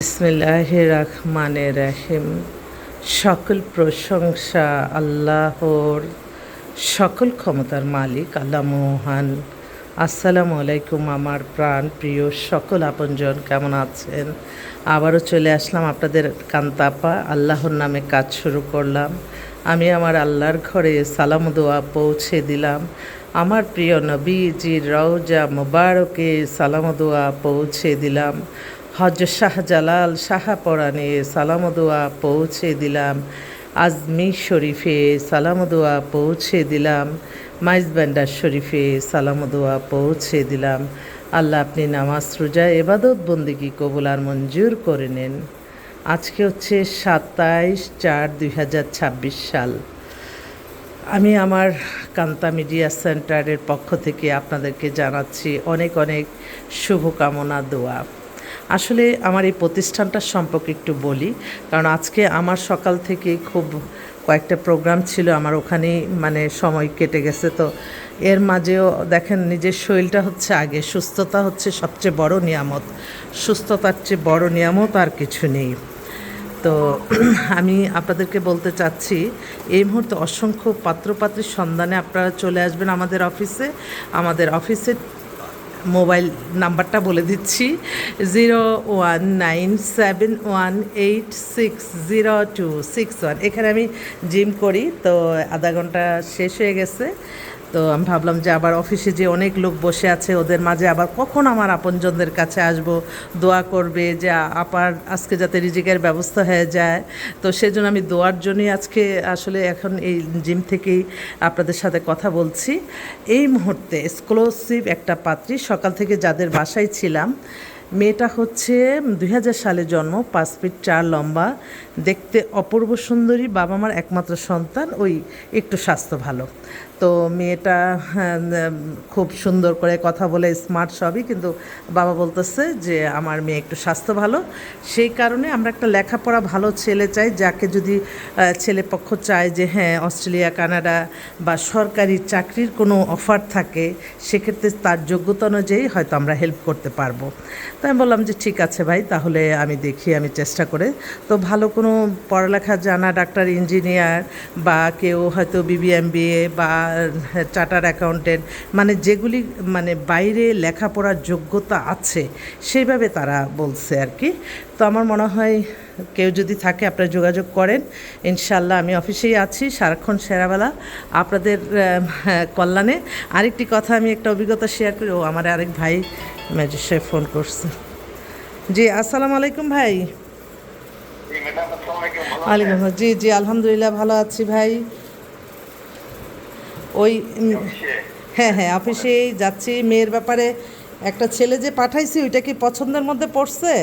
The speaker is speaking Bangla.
বিসমিল্লাহির রহমানির রহিম। সকল প্রশংসা আল্লাহর, সকল ক্ষমতার মালিক আল্লাহ মহান। আসসালামু আলাইকুম আমার প্রাণ প্রিয় সকল আপনজন, কেমন আছেন? আবারও চলে আসলাম আপনাদের কান্তাপা। আল্লাহর নামে কাজ শুরু করলাম। আমি আমার আল্লাহর ঘরে সালাম দোয়া পৌঁছে দিলাম। আমার প্রিয় নবীজির রওজা মুবারকে সালাম দোয়া পৌঁছে দিলাম। হজরত শাহজালাল শাহপরাণে সালাম দোয়া পৌঁছে দিলাম। আজমির শরীফে সালাম দোয়া পৌঁছে দিলাম। মাইজবান্ডার শরীফে সালাম দোয়া পৌঁছে দিলাম। আল্লাহ আপনি নামাজ রোজা এবাদত বন্দিগি কবুল আর মঞ্জুর করে নেন। আজকে হচ্ছে 27/4/2026 সাল। আমি আমার কান্তা মিডিয়া সেন্টারের পক্ষ থেকে আপনাদেরকে জানাচ্ছি অনেক অনেক শুভকামনা, দোয়া। আসলে আমার এই প্রতিষ্ঠানটার সম্পর্কে একটু বলি, কারণ আজকে আমার সকাল থেকে খুব কয়েকটা প্রোগ্রাম ছিল, আমার ওখানেই সময় কেটে গেছে। তো এর মাঝেও দেখেন, নিজের শরীরটা হচ্ছে আগে, সুস্থতা হচ্ছে সবচেয়ে বড় নিয়ামত। সুস্থতার চেয়ে বড় নিয়ামত আর কিছু নেই। তো আমি আপনাদেরকে বলতে চাচ্ছি, এই মুহূর্তে অসংখ্য পাত্রপাত্রীর সন্ধানে আপনারা চলে আসবেন আমাদের অফিসে। আমাদের অফিসের মোবাইল নাম্বারটা বলে দিচ্ছি, 019718600261। এখানে আমি জিম করি, তো আধা ঘন্টা শেষ হয়ে গেছে। তো আমি ভাবলাম যে আবার অফিসে যে অনেক লোক বসে আছে, ওদের মাঝে আবার কখন আমার আপনজনদের কাছে আসব, দোয়া করবে যে আপার আজকে যাতে রিজিকের ব্যবস্থা হয়ে যায়। তো সেজন্য আমি দোয়ার জন্যই আজকে আসলে এখন এই জিম থেকেই আপনাদের সাথে কথা বলছি। এই মুহূর্তে এক্সক্লুসিভ একটা পাত্রী, সকাল থেকে যাদের বাসায় ছিলাম। মেয়েটা হচ্ছে 2000 সালে জন্ম, 5 ফিট 4 লম্বা, দেখতে অপূর্ব সুন্দরী, বাবা মার একমাত্র সন্তান, ওই একটু স্বাস্থ্য ভালো। তো মেয়েটা খুব সুন্দর করে কথা বলে, স্মার্ট সবই, কিন্তু বাবা বলতেছে যে আমার মেয়ে একটু স্বাস্থ্য ভালো। সেই কারণে আমরা একটা লেখাপড়া ভালো ছেলে চাই, যাকে যদি ছেলেপক্ষ চায় যে হ্যাঁ অস্ট্রেলিয়া কানাডা বা সরকারি চাকরির কোনো অফার থাকে, সেক্ষেত্রে তার যোগ্যতা অনুযায়ী হয়তো আমরা হেল্প করতে পারবো। তো আমি বললাম যে ঠিক আছে ভাই, তাহলে আমি দেখি, আমি চেষ্টা করে। তো ভালো কোনো পড়ালেখা জানা, ডাক্তার, ইঞ্জিনিয়ার, বা কেউ হয়তো BBA বা চার্টার অ্যাকাউন্টেন্ট, যেগুলি বাইরে লেখাপড়ার যোগ্যতা আছে, সেইভাবে তারা বলছে আর কি। তো আমার মনে হয় কেউ যদি থাকে আপনারা যোগাযোগ করেন, ইনশাল্লাহ আমি অফিসেই আছি সারাক্ষণ সেরাবেলা আপনাদের কল্যাণে। আরেকটি কথা, আমি একটা অভিজ্ঞতা শেয়ার করি। ও আমার আরেক ভাই ম্যাজিস্ট্রেট ফোন করছে। জি আসসালামু আলাইকুম ভাই। ওয়ালাইকুম, জি জি আলহামদুলিল্লাহ ভালো আছি ভাই। ওই হ্যাঁ হ্যাঁ অফিসেই যাচ্ছি। মেয়ের ব্যাপারে একটা ছেলে যে পাঠাইছি, ওইটা কি পছন্দের মধ্যে পড়ছে?